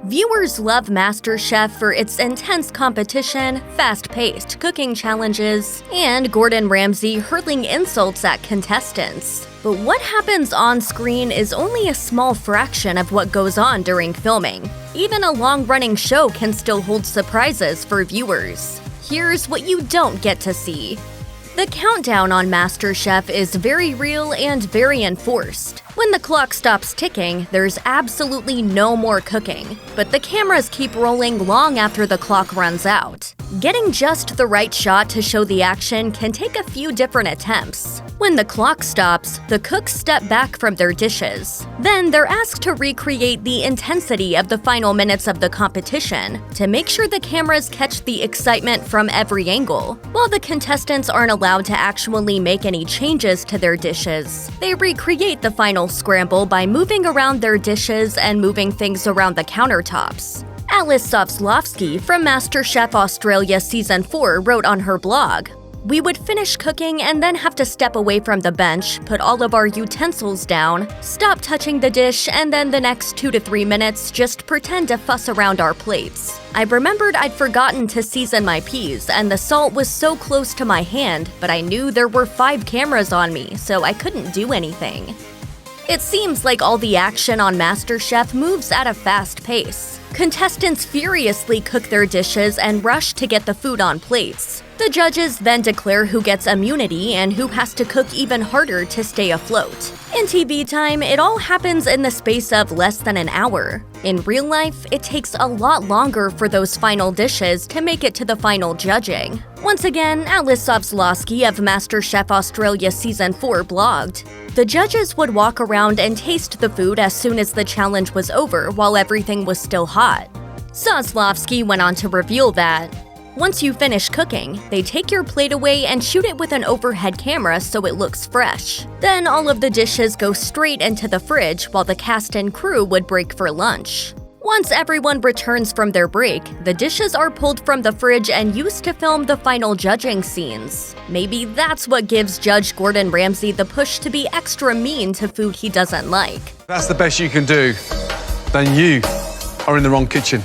Viewers love MasterChef for its intense competition, fast-paced cooking challenges, and Gordon Ramsay hurling insults at contestants. But what happens on screen is only a small fraction of what goes on during filming. Even a long-running show can still hold surprises for viewers. Here's what you don't get to see. The countdown on MasterChef is very real and very enforced. When the clock stops ticking, there's absolutely no more cooking, but the cameras keep rolling long after the clock runs out. Getting just the right shot to show the action can take a few different attempts. When the clock stops, the cooks step back from their dishes. Then they're asked to recreate the intensity of the final minutes of the competition to make sure the cameras catch the excitement from every angle. While the contestants aren't allowed to actually make any changes to their dishes, they recreate the final scramble by moving around their dishes and moving things around the countertops. Alice Sovslovsky from MasterChef Australia Season 4 wrote on her blog, "We would finish cooking and then have to step away from the bench, put all of our utensils down, stop touching the dish, and then the next 2 to 3 minutes just pretend to fuss around our plates. I remembered I'd forgotten to season my peas, and the salt was so close to my hand, but I knew there were 5 cameras on me, so I couldn't do anything." It seems like all the action on MasterChef moves at a fast pace. Contestants furiously cook their dishes and rush to get the food on plates. The judges then declare who gets immunity and who has to cook even harder to stay afloat. In TV time, it all happens in the space of less than an hour. In real life, it takes a lot longer for those final dishes to make it to the final judging. Once again, Alice Sovslovsky of MasterChef Australia Season 4 blogged, "The judges would walk around and taste the food as soon as the challenge was over while everything was still hot." Soslovsky went on to reveal that, "Once you finish cooking, they take your plate away and shoot it with an overhead camera so it looks fresh. Then all of the dishes go straight into the fridge while the cast and crew would break for lunch. Once everyone returns from their break, the dishes are pulled from the fridge and used to film the final judging scenes. Maybe that's what gives Judge Gordon Ramsay the push to be extra mean to food he doesn't like." If that's the best you can do, then you are in the wrong kitchen.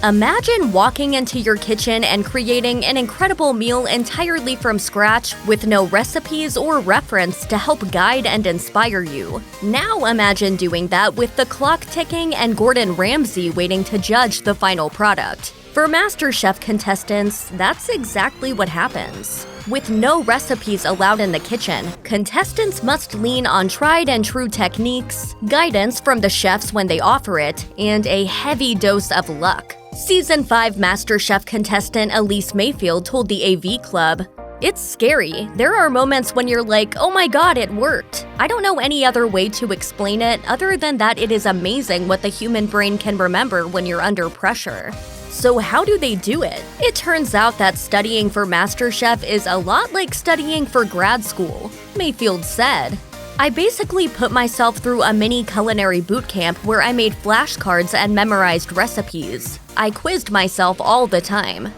Imagine walking into your kitchen and creating an incredible meal entirely from scratch with no recipes or reference to help guide and inspire you. Now imagine doing that with the clock ticking and Gordon Ramsay waiting to judge the final product. For MasterChef contestants, that's exactly what happens. With no recipes allowed in the kitchen, contestants must lean on tried and true techniques, guidance from the chefs when they offer it, and a heavy dose of luck. Season 5 MasterChef contestant Elise Mayfield told the AV Club, "It's scary. There are moments when you're like, oh my god, it worked. I don't know any other way to explain it other than that it is amazing what the human brain can remember when you're under pressure." So how do they do it? It turns out that studying for MasterChef is a lot like studying for grad school. Mayfield said, "I basically put myself through a mini culinary boot camp where I made flashcards and memorized recipes. I quizzed myself all the time."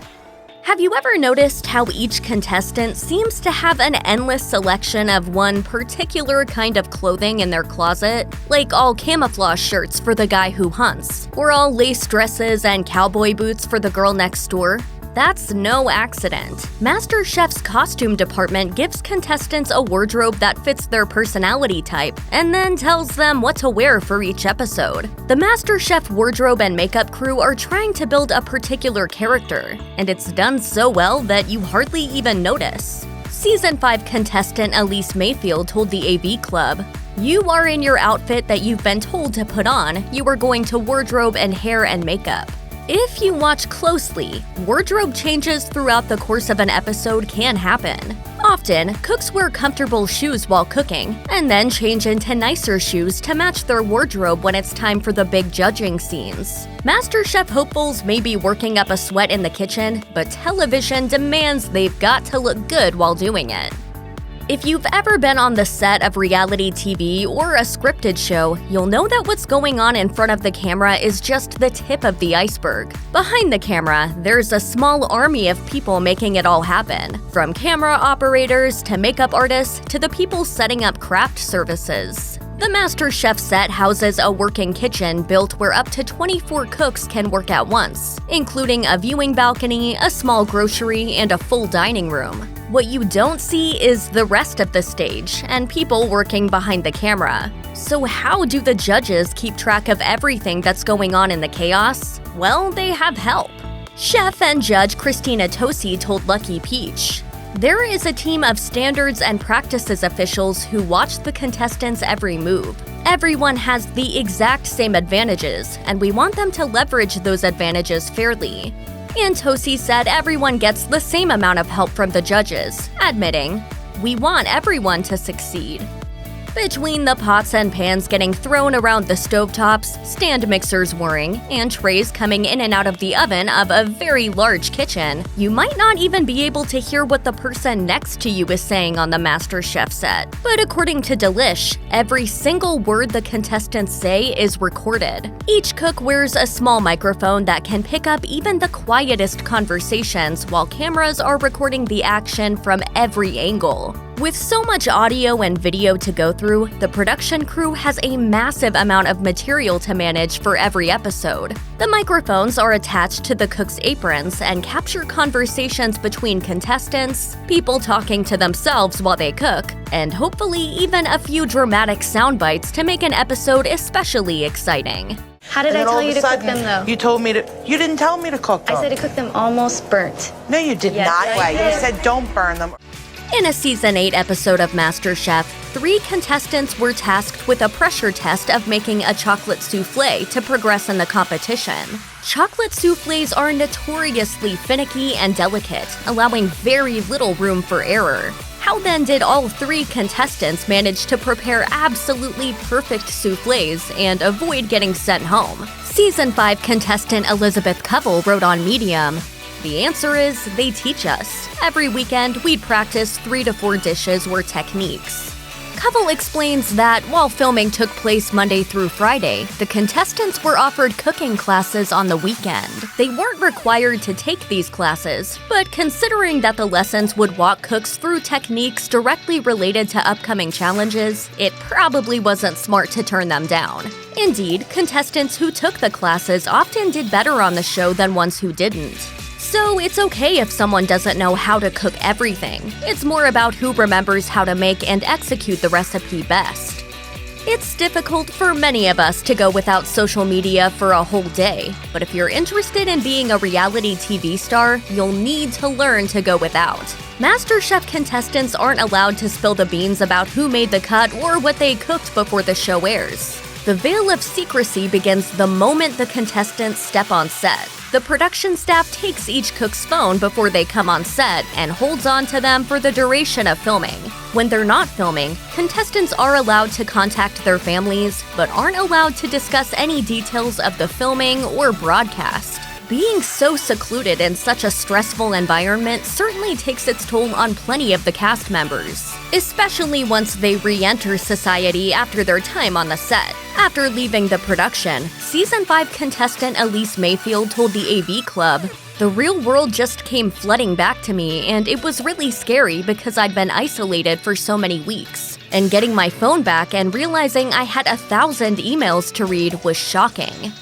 Have you ever noticed how each contestant seems to have an endless selection of one particular kind of clothing in their closet? Like all camouflage shirts for the guy who hunts, or all lace dresses and cowboy boots for the girl next door? That's no accident. MasterChef's costume department gives contestants a wardrobe that fits their personality type and then tells them what to wear for each episode. The MasterChef wardrobe and makeup crew are trying to build a particular character, and it's done so well that you hardly even notice. Season 5 contestant Elise Mayfield told the AV Club, "You are in your outfit that you've been told to put on. You are going to wardrobe and hair and makeup." If you watch closely, wardrobe changes throughout the course of an episode can happen. Often, cooks wear comfortable shoes while cooking, and then change into nicer shoes to match their wardrobe when it's time for the big judging scenes. MasterChef hopefuls may be working up a sweat in the kitchen, but television demands they've got to look good while doing it. If you've ever been on the set of reality TV or a scripted show, you'll know that what's going on in front of the camera is just the tip of the iceberg. Behind the camera, there's a small army of people making it all happen, from camera operators to makeup artists to the people setting up craft services. The MasterChef set houses a working kitchen built where up to 24 cooks can work at once, including a viewing balcony, a small grocery, and a full dining room. What you don't see is the rest of the stage and people working behind the camera. So how do the judges keep track of everything that's going on in the chaos? Well, they have help. Chef and judge Christina Tosi told Lucky Peach, "There is a team of standards and practices officials who watch the contestants' every move. Everyone has the exact same advantages, and we want them to leverage those advantages fairly." And Tosi said everyone gets the same amount of help from the judges, admitting, "We want everyone to succeed." Between the pots and pans getting thrown around the stovetops, stand mixers whirring, and trays coming in and out of the oven of a very large kitchen, you might not even be able to hear what the person next to you is saying on the MasterChef set. But according to Delish, every single word the contestants say is recorded. Each cook wears a small microphone that can pick up even the quietest conversations while cameras are recording the action from every angle. With so much audio and video to go through, the production crew has a massive amount of material to manage for every episode. The microphones are attached to the cooks' aprons and capture conversations between contestants, people talking to themselves while they cook, and hopefully even a few dramatic sound bites to make an episode especially exciting. How did I tell you to cook them, though? You told me to. You didn't tell me to cook them. I said to cook them almost burnt. No, you did Yes, not. I did. You said don't burn them. In a Season 8 episode of MasterChef, 3 contestants were tasked with a pressure test of making a chocolate souffle to progress in the competition. Chocolate souffles are notoriously finicky and delicate, allowing very little room for error. How then did all 3 contestants manage to prepare absolutely perfect souffles and avoid getting sent home? Season 5 contestant Elizabeth Covell wrote on Medium, "The answer is they teach us. Every weekend, we'd practice 3 to 4 dishes or techniques." Covell explains that while filming took place Monday through Friday, the contestants were offered cooking classes on the weekend. They weren't required to take these classes, but considering that the lessons would walk cooks through techniques directly related to upcoming challenges, it probably wasn't smart to turn them down. Indeed, contestants who took the classes often did better on the show than ones who didn't. So it's okay if someone doesn't know how to cook everything. It's more about who remembers how to make and execute the recipe best. It's difficult for many of us to go without social media for a whole day, but if you're interested in being a reality TV star, you'll need to learn to go without. MasterChef contestants aren't allowed to spill the beans about who made the cut or what they cooked before the show airs. The veil of secrecy begins the moment the contestants step on set. The production staff takes each cook's phone before they come on set and holds on to them for the duration of filming. When they're not filming, contestants are allowed to contact their families, but aren't allowed to discuss any details of the filming or broadcast. Being so secluded in such a stressful environment certainly takes its toll on plenty of the cast members, especially once they re-enter society after their time on the set. After leaving the production, Season 5 contestant Elise Mayfield told the AV Club, "The real world just came flooding back to me, and it was really scary because I'd been isolated for so many weeks. And getting my phone back and realizing I had 1,000 emails to read was shocking."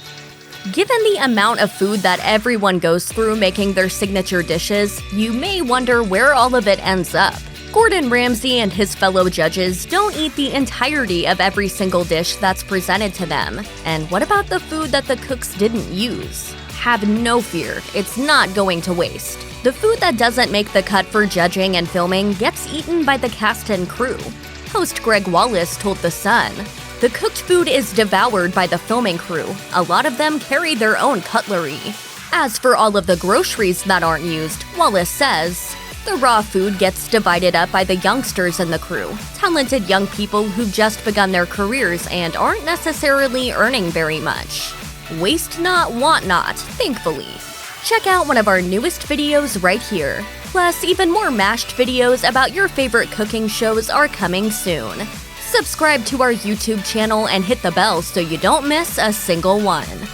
Given the amount of food that everyone goes through making their signature dishes, you may wonder where all of it ends up. Gordon Ramsay and his fellow judges don't eat the entirety of every single dish that's presented to them. And what about the food that the cooks didn't use? Have no fear, it's not going to waste. The food that doesn't make the cut for judging and filming gets eaten by the cast and crew. Host Greg Wallace told The Sun, "The cooked food is devoured by the filming crew. A lot of them carry their own cutlery." As for all of the groceries that aren't used, Wallace says, "The raw food gets divided up by the youngsters in the crew, talented young people who've just begun their careers and aren't necessarily earning very much. Waste not, want not, thankfully." Check out one of our newest videos right here. Plus, even more mashed videos about your favorite cooking shows are coming soon. Subscribe to our YouTube channel and hit the bell so you don't miss a single one.